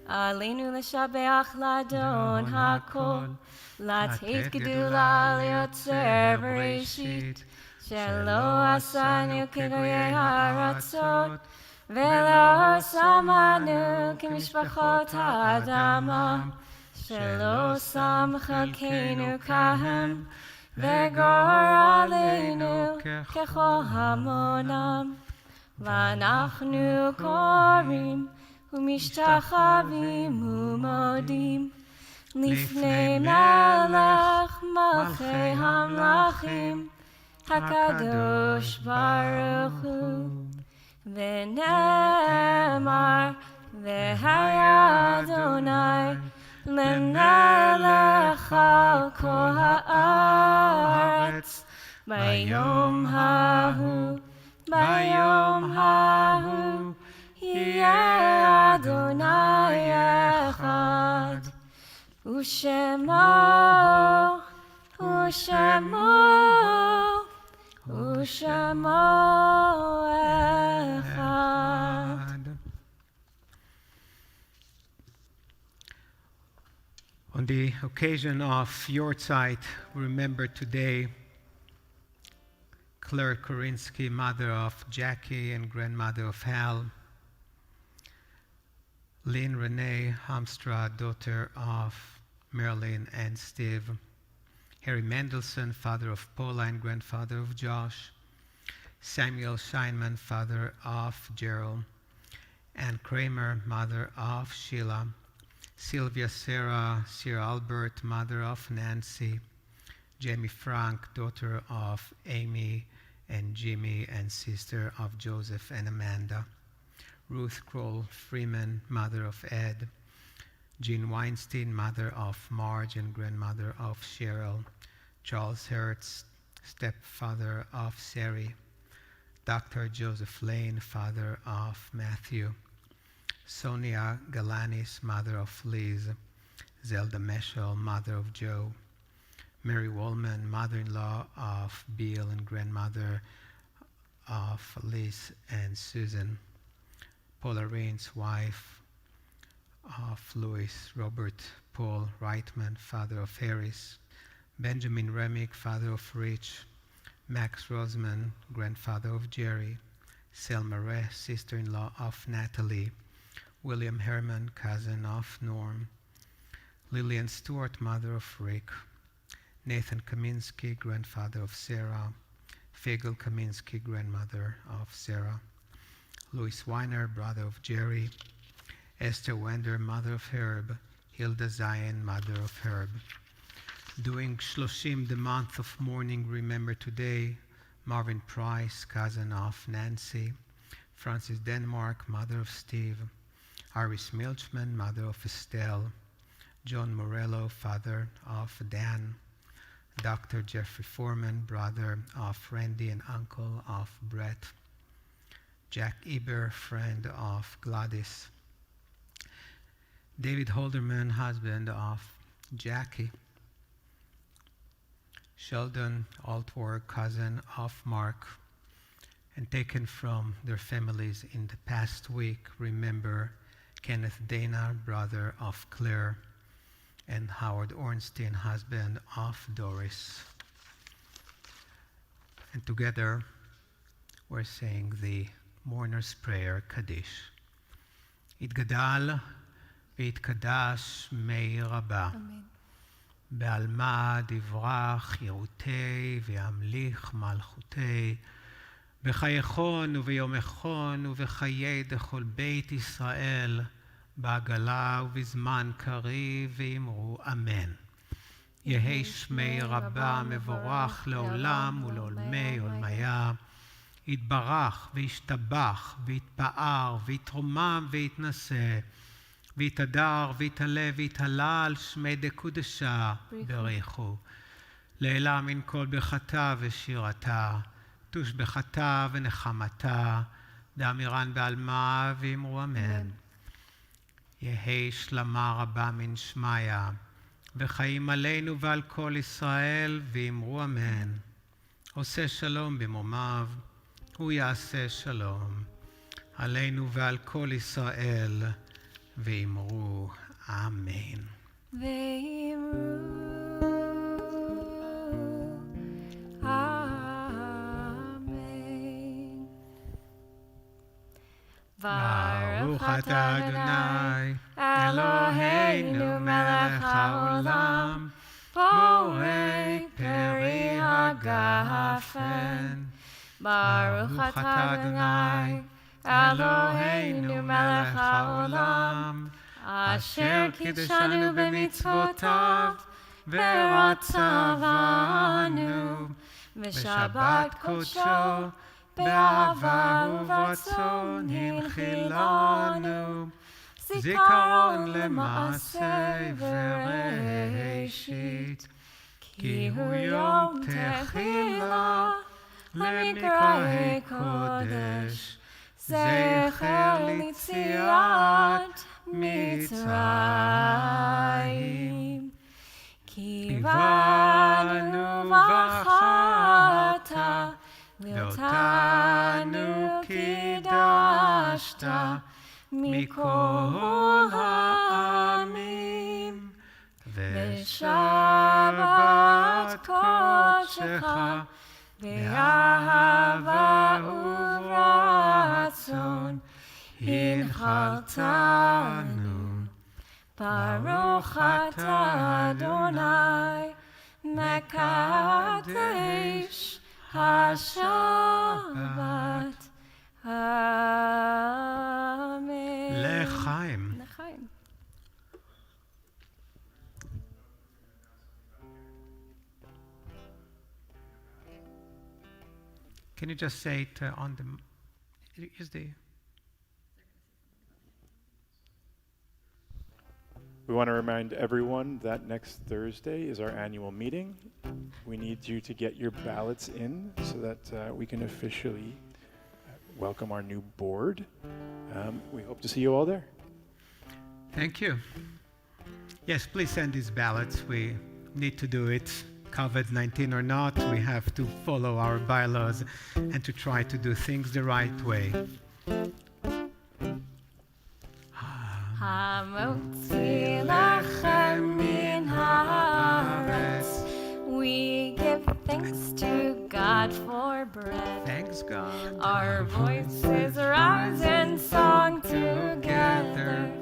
עלינו לשבח לאדון הכל, לתת גדולה ליוצר בראשית, שלא עשנו כגויי הארצות, ולא שמנו כמשפחות האדמה, שלא שם חלקנו כהם, וגורלנו ככל המונם, ואנחנו קוראים ומשתחווים ומודים לפני מלך מלכי המלכים הקדוש ברוך הוא. ונאמר והיה אדוני למלך על כל הארץ ביום ההוא יהיה אדוני אחד, ושמו אחד. On the occasion of Yortzeit, we remember today Claire Korinsky, mother of Jackie and grandmother of Hal, Lynn Renee Hamstra, daughter of Marilyn and Steve, Harry Mendelson, father of Paula and grandfather of Josh, Samuel Scheinman, father of Gerald, Ann Kramer, mother of Sheila, Sylvia Sarah Albert, mother of Nancy, Jamie Frank, daughter of Amy and Jimmy and sister of Joseph and Amanda, Ruth Kroll Freeman, mother of Ed, Jean Weinstein, mother of Marge and grandmother of Cheryl, Charles Hertz, stepfather of Sari, Dr. Joseph Lane, father of Matthew, Sonia Galanis, mother of Liz, Zelda Meshel, mother of Joe, Mary Wollman, mother-in-law of Bill and grandmother of Liz and Susan, Paula Rain's wife of Louis, Robert Paul Reitman, father of Harris, Benjamin Remick, father of Rich, Max Rosman, grandfather of Jerry, Selma Reh, sister-in-law of Natalie, William Herman, cousin of Norm, Lillian Stewart, mother of Rick, Nathan Kaminsky, grandfather of Sarah, Fagel Kaminsky, grandmother of Sarah, Louis Weiner, brother of Jerry, Esther Wender, mother of Herb, Hilda Zion, mother of Herb. Doing Shloshim, the month of mourning, remember today, Marvin Price, cousin of Nancy, Frances Denmark, mother of Steve, Iris Milchman, mother of Estelle, John Morello, father of Dan, Dr. Jeffrey Foreman, brother of Randy and uncle of Brett, Jack Eber, friend of Gladys, David Holderman, husband of Jackie, Sheldon Altwar, cousin of Mark, and taken from their families in the past week, remember Kenneth Dana, brother of Claire, and Howard Ornstein, husband of Doris. And together, we're saying the mourner's prayer, Kaddish. יתגדל ויתקדש שמי רבה. אמן. בעלמא דברך חירותי וימליך מלכותי. בחייכון וביומכון ובחיי דכל בית ישראל, בעגלה ובזמן קריב ואמרו אמן. יהי שמי רבה מבורך לעולם ולעולמי עולמיה. יתברך וישתבח ויתפאר ויתרומם ויתנשא. ויתהדר ויתעלה ויתהלל שמי דקודשה בריחו. לעילה מן כל ברכתה ושירתה. תושבחתה ונחמתה. דאמירן בעלמא ואמרו אמן. יהי שלמה רבה מן שמיה. וחיים עלינו ועל כל ישראל ואמרו אמן. עושה שלום במרומיו, הוא יעשה שלום. עלינו ועל כל ישראל ואמרו אמן. ואמרו אמן. ברוך אתה אדוני אלוהינו מלך העולם בורא פרי הגפן. ברוך אתה אדוני אלוהינו מלך העולם אשר קידשנו במצוותיו ורצה בנו בשבת קודשו באהבה וברצון הנחילנו זיכרון למעשה וראשית כי הוא יום תחילה למקראי קודש זכר ליציאת מצרים כי באנו בחרת ואותנו קידשת מכל העמים ושבת קודשך באהבה וברצון הנחלתנו. ברוך אתה אדוני מקדש השבת. אמן. לחיים. לחיים. Can you just say it on the... Use the... We want to remind everyone that next Thursday is our annual meeting. We need you to get your ballots in so that we can officially welcome our new board. We hope to see you all there. Thank you. Yes, please send these ballots. We need to do it, COVID-19 or not. We have to follow our bylaws and to try to do things the right way. המוציא לכם מן הארץ for bread. Thanks God. Our voices rise in song together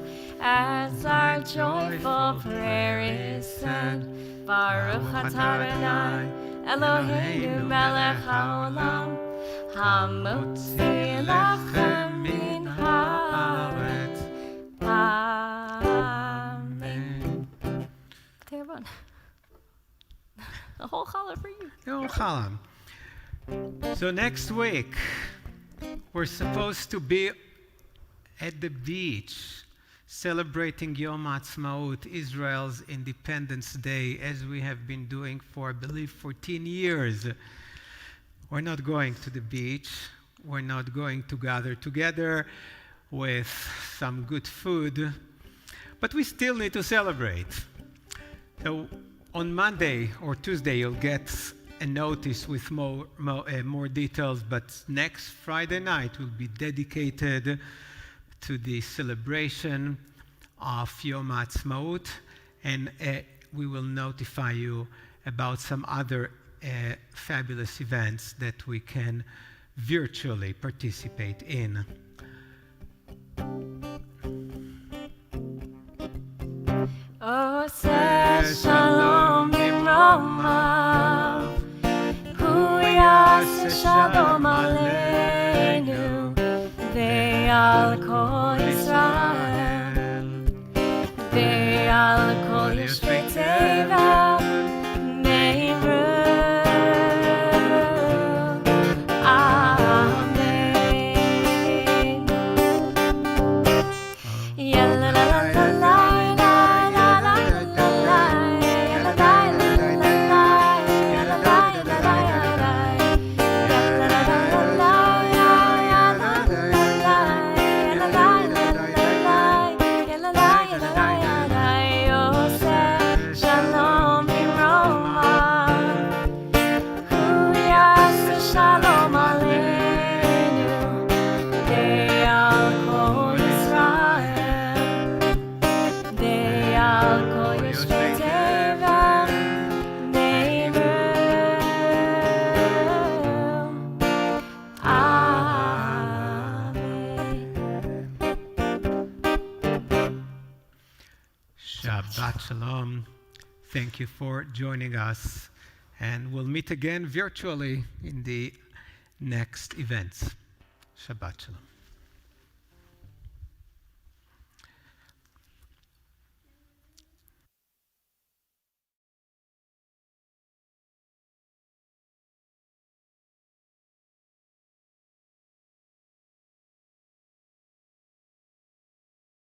as our joyful prayer is said. Baruch atah Adonai, Eloheinu melech haolam, hamotzi lachem min haaretz. Amen. Tevan. A whole challah for you. Yo, Chalam. So next week, we're supposed to be at the beach celebrating Yom Ha'atzmaut, Israel's Independence Day, as we have been doing for, I believe, 14 years. We're not going to the beach. We're not going to gather together with some good food, but we still need to celebrate. So on Monday or Tuesday, you'll get a notice with more details, but next Friday night will be dedicated to the celebration of Yom Ha'atzmaut, and we will notify you about some other fabulous events that we can virtually participate in. Oh, say shalom b'roma, hu yaseh shalom aleinu, ve'al kol Yisrael, ve'al kol yoshvei teva me'imru. Amen. Yalla-la-la-la-la. Shalom aleinu, ve'al kol Yisrael, ve'al kol yoshvei teva me'imru. Amen. Shabbat Shalom. Thank you for joining us, and we'll meet again virtually in the next events. Shabbat Shalom.